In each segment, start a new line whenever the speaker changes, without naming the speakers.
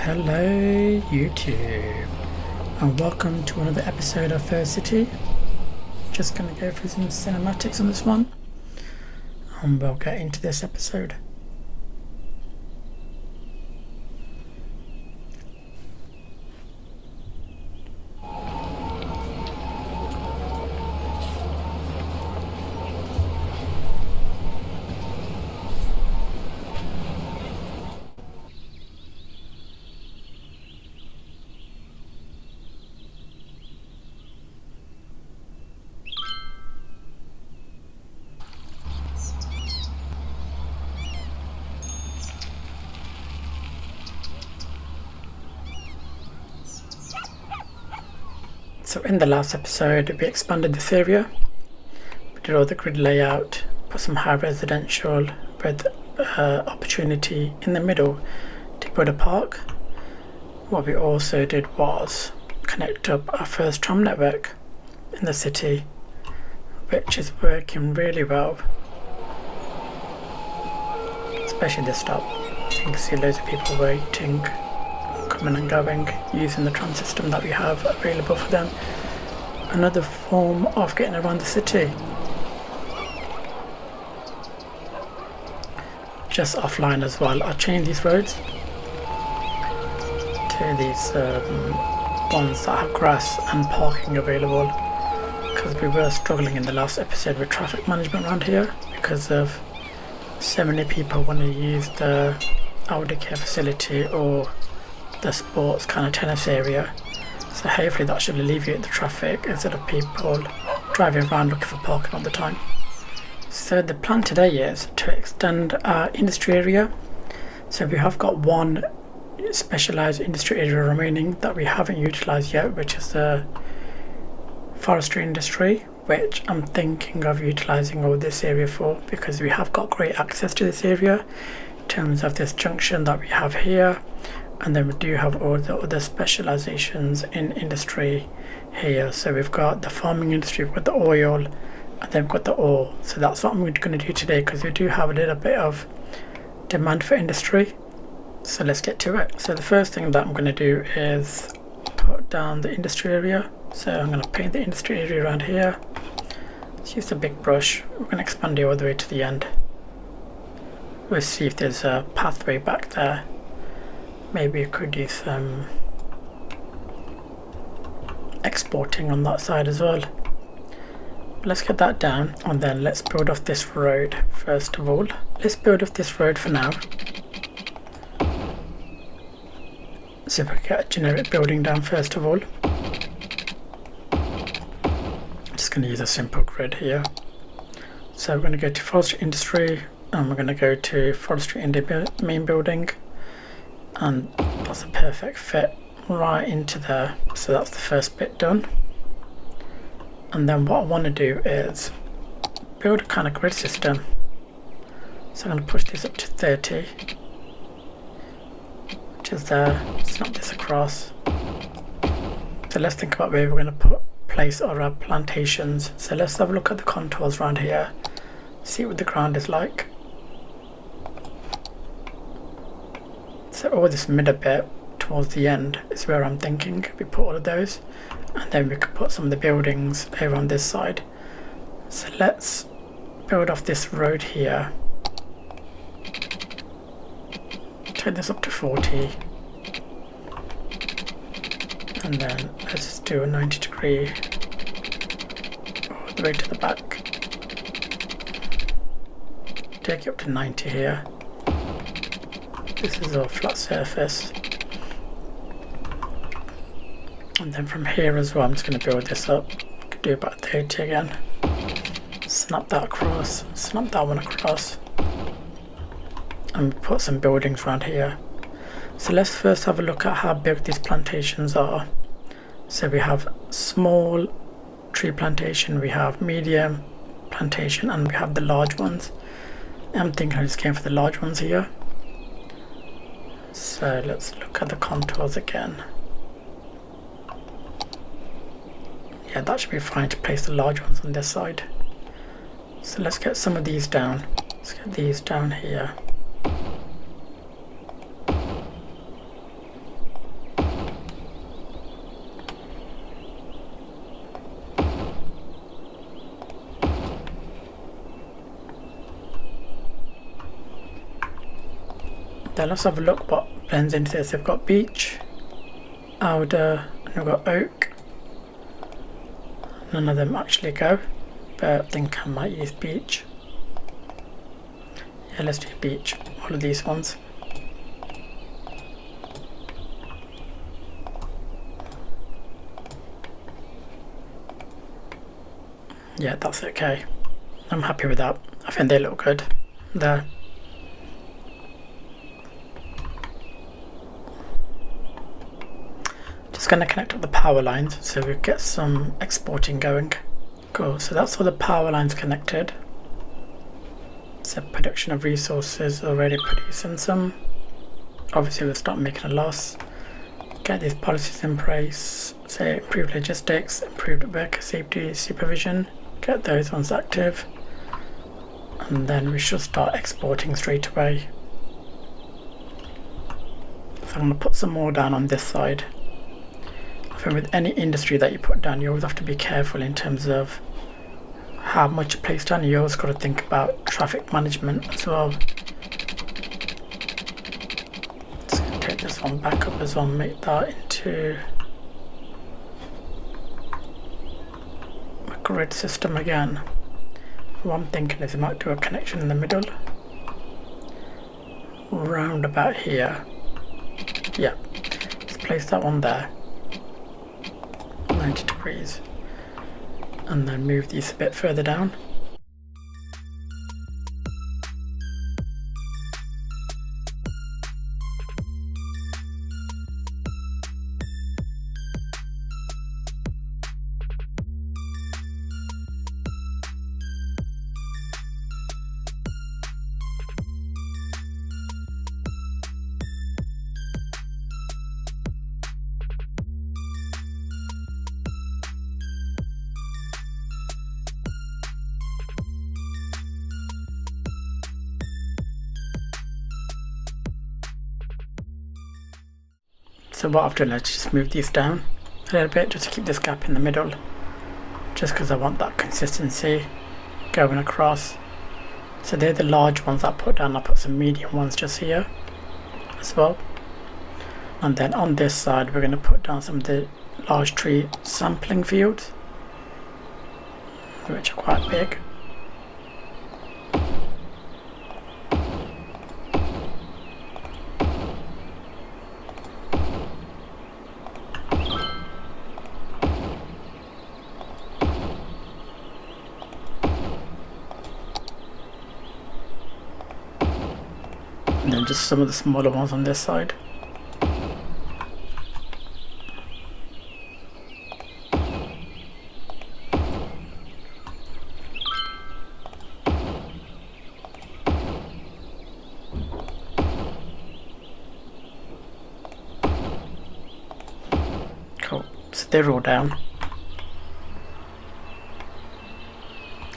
Hello YouTube, and welcome to another episode of Forestry. Just going to go through some cinematics on this one, and we'll get into this episode. So in the last episode we expanded this area, we did all the grid layout, put some high residential with opportunity in the middle to build a park. What we also did was connect up our first tram network in the city, which is working really well, especially this stop. You can see loads of people waiting, coming and going, using the tram system that we have available for them. Another form of getting around the city. Just offline as well, I changed these roads to these ones that have grass and parking available, because we were struggling in the last episode with traffic management around here because of so many people want to use the elder care facility or the sports kind of tennis area. So hopefully that should alleviate the traffic instead of people driving around looking for parking all the time. So the plan today is to extend our industry area. So we have got one specialised industry area remaining that we haven't utilised yet, which is the forestry industry, which I'm thinking of utilising all this area for, because we have got great access to this area in terms of this junction that we have here. And then we do have all the other specializations in industry here. So we've got the farming industry with the oil, and then we've got the ore. So that's what I'm going to do today, because we do have a little bit of demand for industry. So let's get to it. So the first thing that I'm going to do is put down the industry area. So I'm going to paint the industry area around here. Let's use the big brush. We're going to expand it all the way to the end. We'll see if there's a pathway back there. Maybe you could do some exporting on that side as well. Let's get that down, and then let's build off this road first of all. Let's build off this road for now. So if we get a generic building down first of all. I'm just going to use a simple grid here. So we're going to go to forestry industry, and we're going to go to forestry in the main building. And that's a perfect fit right into there. So that's the first bit done. And then what I want to do is build a kind of grid system. So I'm going to push this up to 30, which is there. Snap this across. So let's think about where we're going to place our plantations. So let's have a look at the contours around here, see what the ground is like. So all this middle bit towards the end is where I'm thinking we put all of those, and then we could put some of the buildings over on this side. So let's build off this road here. Take this up to 40, and then let's just do a 90-degree all the way to the back. Take it up to 90 here. This is a flat surface, and then from here as well I'm just going to build this up. Could do about 30 again. Snap that across, snap that one across, and put some buildings around here. So let's first have a look at how big these plantations are. So we have small tree plantation, we have medium plantation, and we have the large ones. I'm thinking I just came for the large ones here. So let's look at the contours again. Yeah, that should be fine to place the large ones on this side. So let's get some of these down. Let's get these down here. Then let's have a look what blends into this. We've got beech, alder, and we've got oak. None of them actually go, but I think I might use beech. Yeah, let's do beech, all of these ones. Yeah, that's okay. I'm happy with that. I think they look good there. Just going to connect up the power lines so we get some exporting going. Cool, so that's all the power lines connected. So production of resources already producing some. Obviously we'll start making a loss. Get these policies in place, say improved logistics, improved worker safety supervision. Get those ones active. And then we should start exporting straight away. So I'm going to put some more down on this side. I think with any industry that you put down, you always have to be careful in terms of how much you place down. You always got to think about traffic management as well. Just going to take this one back up as well and make that into a grid system again. What I'm thinking is I might do a connection in the middle, round about here. Yeah, let's place that one there, 90 degrees, and then move these a bit further down. So what I've done is just move these down a little bit just to keep this gap in the middle, just because I want that consistency going across. So they're the large ones I put down. I put some medium ones just here as well. And then on this side we're going to put down some of the large tree sampling fields, which are quite big. And then just some of the smaller ones on this side. Cool, so they're all down.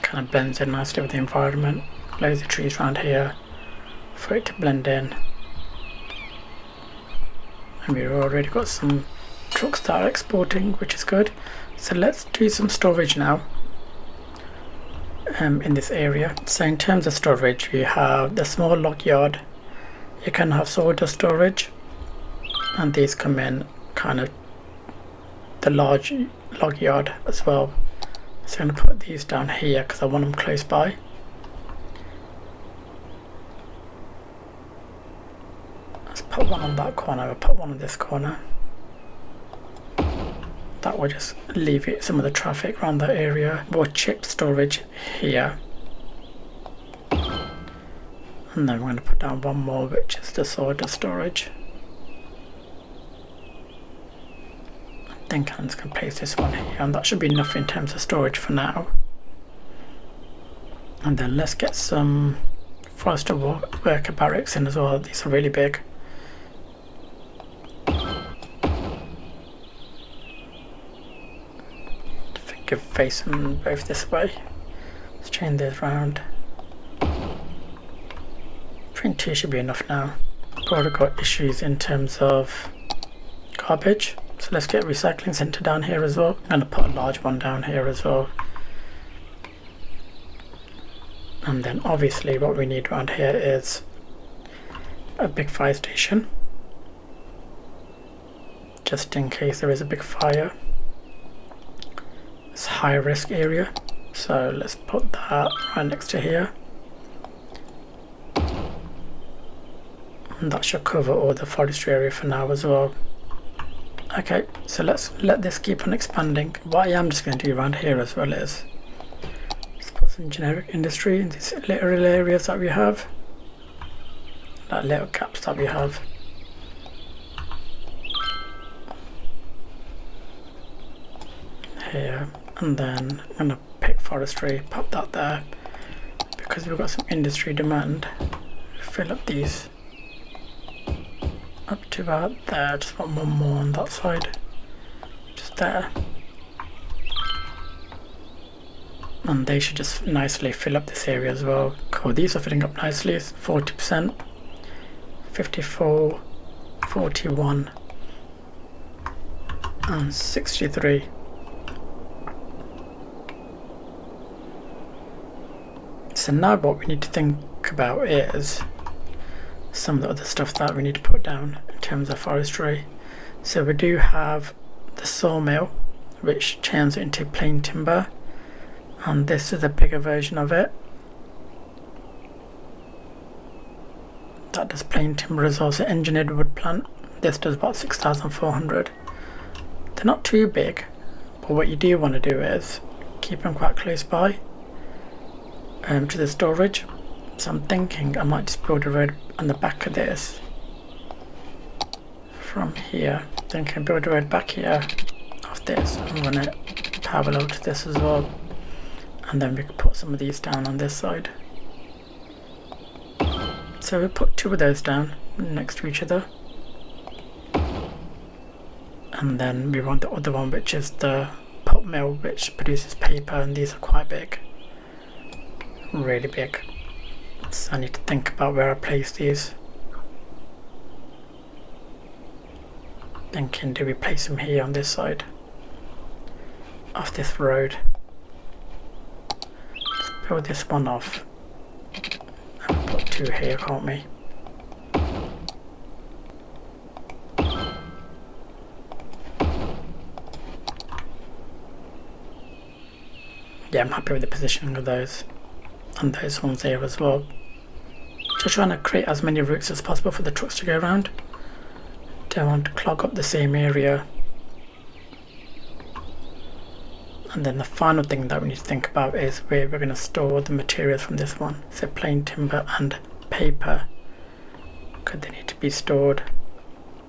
Kind of blends in nicely with the environment. Loads of trees around here for it to blend in. And we've already got some trucks that are exporting, which is good. So let's do some storage now in this area. So in terms of storage, we have the small log yard. You can have sawdust storage, and these come in kind of the large log yard as well. So I'm going to put these down here because I want them close by. Let's put one on that corner, I'll put one on this corner. That will just alleviate some of the traffic around that area. More chip storage here. And then we're going to put down one more, which is the sawdust storage. I think I'm just going to place this one here, and that should be enough in terms of storage for now. And then let's get some Forestry worker barracks in as well. These are really big. Face them both this way. Let's chain these round. 2 should be enough now. We've already got issues in terms of garbage, so let's get recycling centre down here as well. I'm going to put a large one down here as well. And then obviously what we need around here is a big fire station, just in case there is a big fire. It's a high risk area, so let's put that right next to here. And that should cover all the forestry area for now as well. Okay, so let's let this keep on expanding. What I am just going to do around here as well is let's put some generic industry in these little areas that we have, like little gaps that we have. Here, and then I'm going to pick forestry, pop that there, because we've got some industry demand. Fill up these up to about there, just want one more on that side, just there. And they should just nicely fill up this area as well. Cool, these are filling up nicely, 40%, 54, 41, and 63. So now what we need to think about is some of the other stuff that we need to put down in terms of forestry. So we do have the sawmill, which turns it into plain timber, and this is a bigger version of it. That does plain timber as well. So engineered wood plant, this does about 6,400. They're not too big, but what you do want to do is keep them quite close by to the storage. So I'm thinking I might just build a road on the back of this from here. Then can build a road back here off this and run it parallel to this as well. And then we could put some of these down on this side. So we put two of those down next to each other. And then we want the other one, which is the pulp mill, which produces paper, and these are quite big. Really big. So I need to think about where I place these. Thinking, do we place them here on this side off this road? Let's build this one off and put two here, can't we? Yeah, I'm happy with the positioning of those, and those ones there as well. Just trying to create as many routes as possible for the trucks to go around. Don't want to clog up the same area. And then the final thing that we need to think about is where we're going to store the materials from this one. So plain timber and paper, could they need to be stored?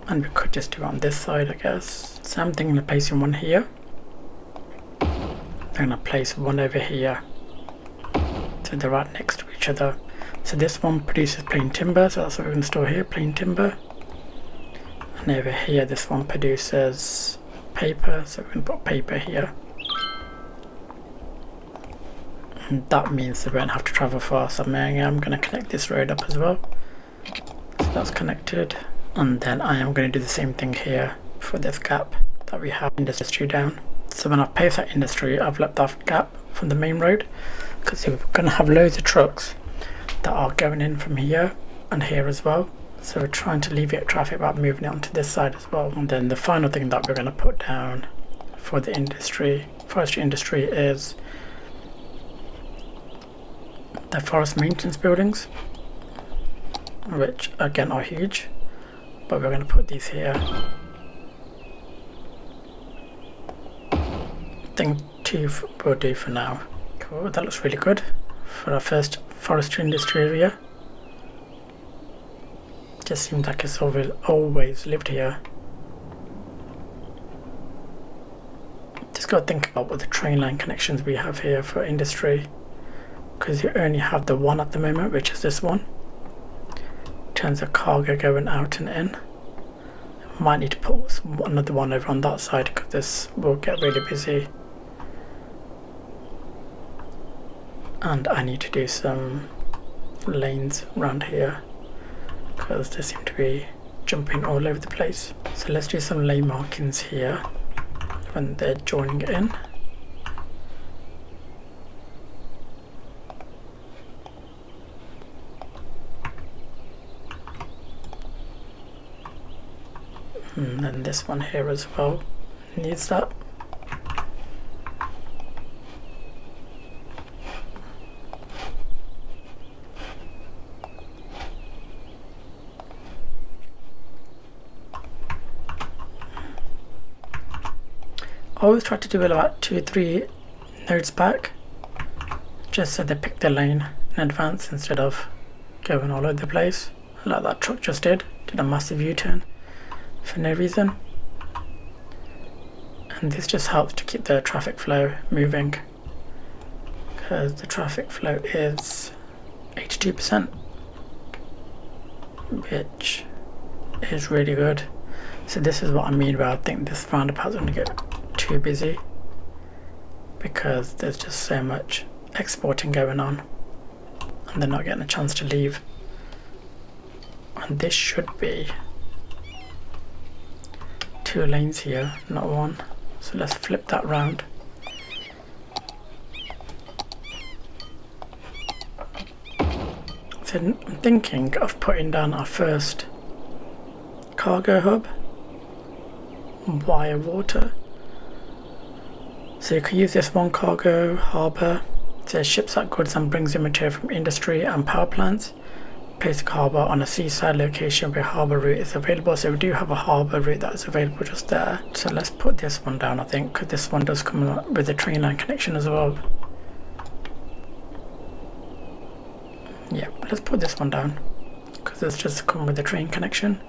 And we could just do it on this side, I guess. So I'm thinking of placing one here. I'm going to place one over here, so they're right next to each other. So this one produces plain timber, so that's what we're going to store here, plain timber. And over here this one produces paper, so we're going to put paper here. And that means they won't have to travel far, so I'm going to connect this road up as well. So that's connected. And then I am going to do the same thing here for this gap that we have industry down. So when I've paved that industry, I've left that gap from the main road, because we're going to have loads of trucks that are going in from here and here as well. So we're trying to alleviate traffic by moving it onto this side as well. And then the final thing that we're going to put down for the industry, forestry industry, is the forest maintenance buildings, which again are huge, but we're going to put these here. I think two will do for now. Cool, that looks really good for our first forestry industry area. Just seems like it's always lived here. Just got to think about what the train line connections we have here for industry, because you only have the one at the moment, which is this one. In terms of cargo going out and in, might need to put another one over on that side, because this will get really busy. And I need to do some lanes around here, because they seem to be jumping all over the place. So let's do some lane markings here when they're joining in. And then this one here as well needs that. I always try to do it about 2-3 nodes back, just so they pick their lane in advance instead of going all over the place like that truck just did a massive U-turn for no reason. And this just helps to keep the traffic flow moving, because the traffic flow is 82%, which is really good. So this is what I mean by I think this roundabout's going to get too busy, because there's just so much exporting going on and they're not getting a chance to leave. And this should be 2 lanes here, not 1. So let's flip that round. So I'm thinking of putting down our first cargo hub via water. So you can use this one cargo harbour. It says ships out goods and brings in material from industry and power plants. Place a harbour on a seaside location where harbour route is available. So we do have a harbour route that is available just there. So let's put this one down, I think, because this one does come with a train line connection as well. Yeah, let's put this one down because it's just come with a train connection.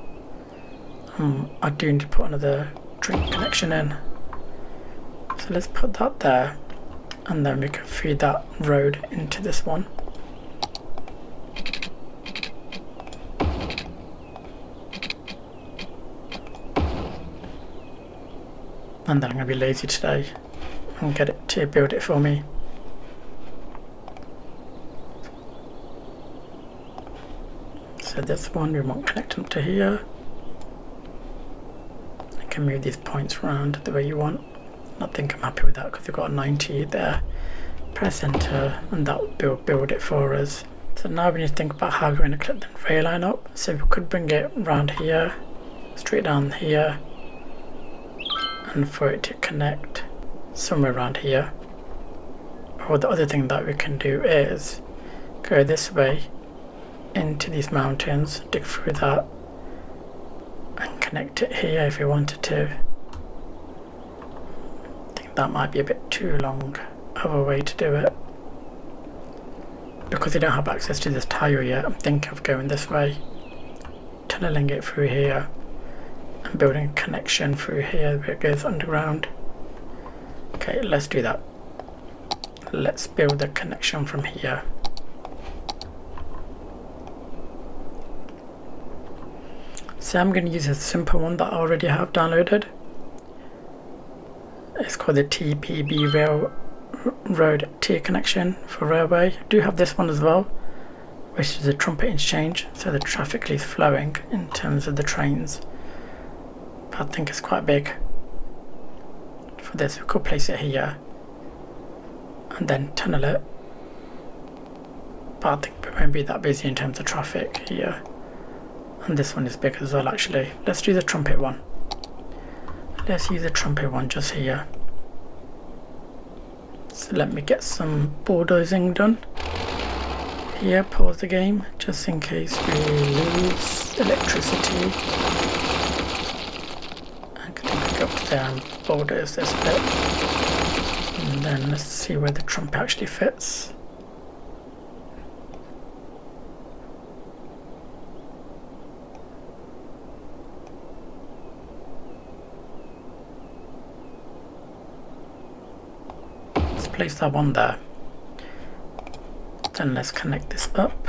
I do need to put another train connection in. So let's put that there, and then we can feed that road into this one. And then I'm going to be lazy today and get it to build it for me. So this one we won't connect them to here. You can move these points around the way you want. I think I'm happy with that because we've got a 90 there. Press enter and that will build it for us. So now we need to think about how we're going to clip the rail line up. So we could bring it around here, straight down here, and for it to connect somewhere around here. Or the other thing that we can do is go this way into these mountains, dig through that, and connect it here if we wanted to. I think that might be a bit too long of a way to do it. Because we don't have access to this tire yet, I'm thinking of going this way, tunneling it through here, and building a connection through here where it goes underground. Okay, let's do that. Let's build a connection from here. So I'm going to use a simple one that I already have downloaded. It's called the TPB Railroad Tier Connection for railway. I do have this one as well, which is a trumpet interchange, so the traffic is flowing in terms of the trains. But I think it's quite big. For this we could place it here and then tunnel it, but I think we won't be that busy in terms of traffic here. And this one is big as well actually. Let's do the trumpet one. Let's use the trumpet one just here. So let me get some bulldozing done. Here, pause the game just in case we lose electricity. I can go up to there and bulldoze this bit. And then let's see where the trumpet actually fits. Place that one there. Then let's connect this up.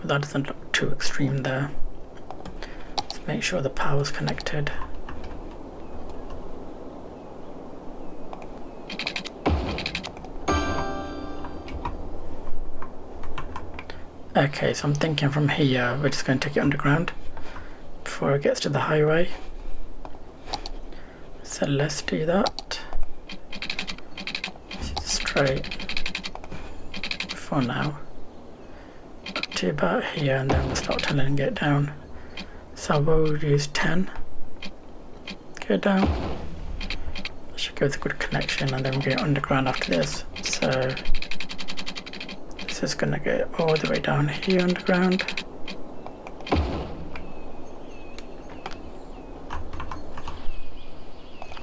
That doesn't look too extreme there. Let's make sure the power's connected. Okay, so I'm thinking from here we're just going to take it underground before it gets to the highway. So let's do that. Straight for now. Up to about here, and then we'll start tunneling it down. So we'll use 10. Go down. That should give us a good connection, and then we're going underground after this. So this is going to go all the way down here underground.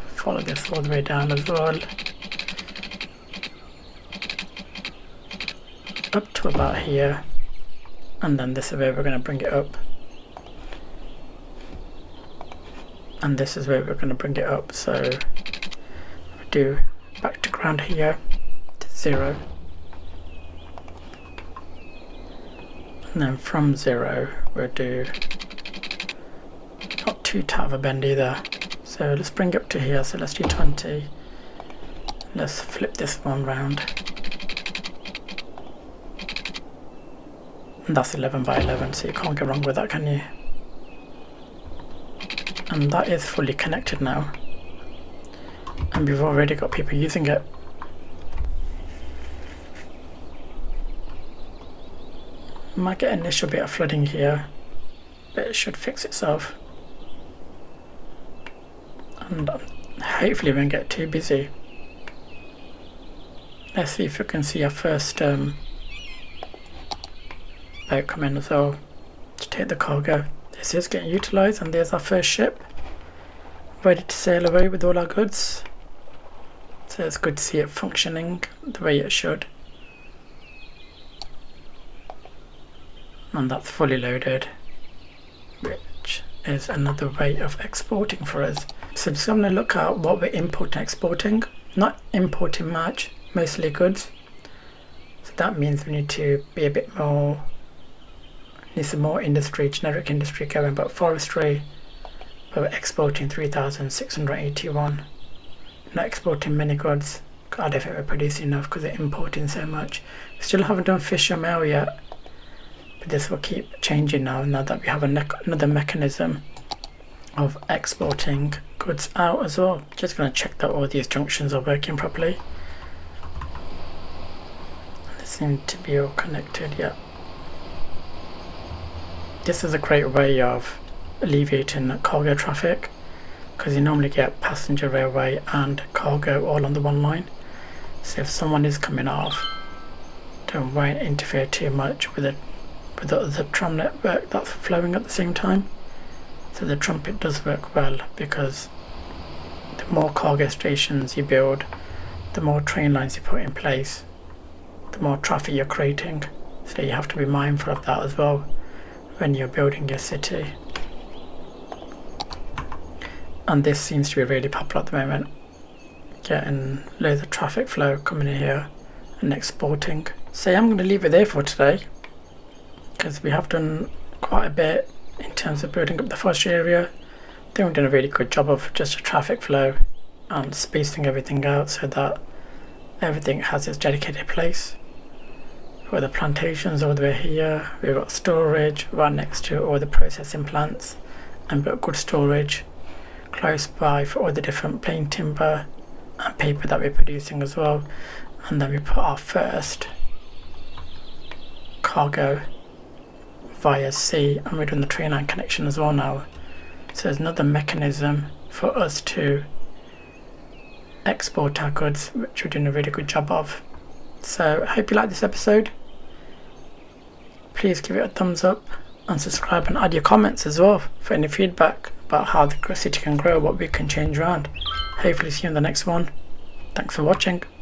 Follow this all the way down as well. Up to about here. And then this is where we're going to bring it up. And this is where we're going to bring it up. So we do back to ground here to 0. And then from 0 we'll do not too tight of a bend either. So let's bring it up to here. So let's do 20. Let's flip this one round. And that's 11 by 11, so you can't go wrong with that, can you? And that is fully connected now. And we've already got people using it. Might get an initial bit of flooding here, but it should fix itself. And hopefully we won't get too busy. Let's see if we can see our first boat come in as well to take the cargo. This is getting utilised, and there's our first ship ready to sail away with all our goods. So it's good to see it functioning the way it should. And that's fully loaded, which is another way of exporting for us. So just going to look at what we're importing and exporting. Not importing much, mostly goods. So that means we need to be a bit more, need some more industry, generic industry going, but forestry, but we're exporting 3,681. Not exporting many goods. I don't think we're producing enough because we're importing so much. We still haven't done fish or mail yet, but this will keep changing now that we have another mechanism of exporting goods out as well. Just going to check that all these junctions are working properly. They seem to be all connected, yeah. This is a great way of alleviating cargo traffic, because you normally get passenger railway and cargo all on the one line. So if someone is coming off, don't won't interfere too much with the tram network that's flowing at the same time. So the trumpet does work well, because the more cargo stations you build, the more train lines you put in place, the more traffic you're creating. So you have to be mindful of that as well when you're building your city. And this seems to be really popular at the moment, getting loads of traffic flow coming in here and exporting. So I'm going to leave it there for today, because we have done quite a bit in terms of building up the forestry area. I think we've done a really good job of just a traffic flow and spacing everything out so that everything has its dedicated place. With the plantations all the way here, we've got storage right next to all the processing plants, and we've got good storage close by for all the different plain timber and paper that we're producing as well. And then we put our first cargo via sea, and we're doing the train line connection as well now. So there's another mechanism for us to export our goods, which we're doing a really good job of. So I hope you like this episode. Please give it a thumbs up and subscribe, and add your comments as well for any feedback about how the city can grow, what we can change around. Hopefully see you in the next one. Thanks for watching.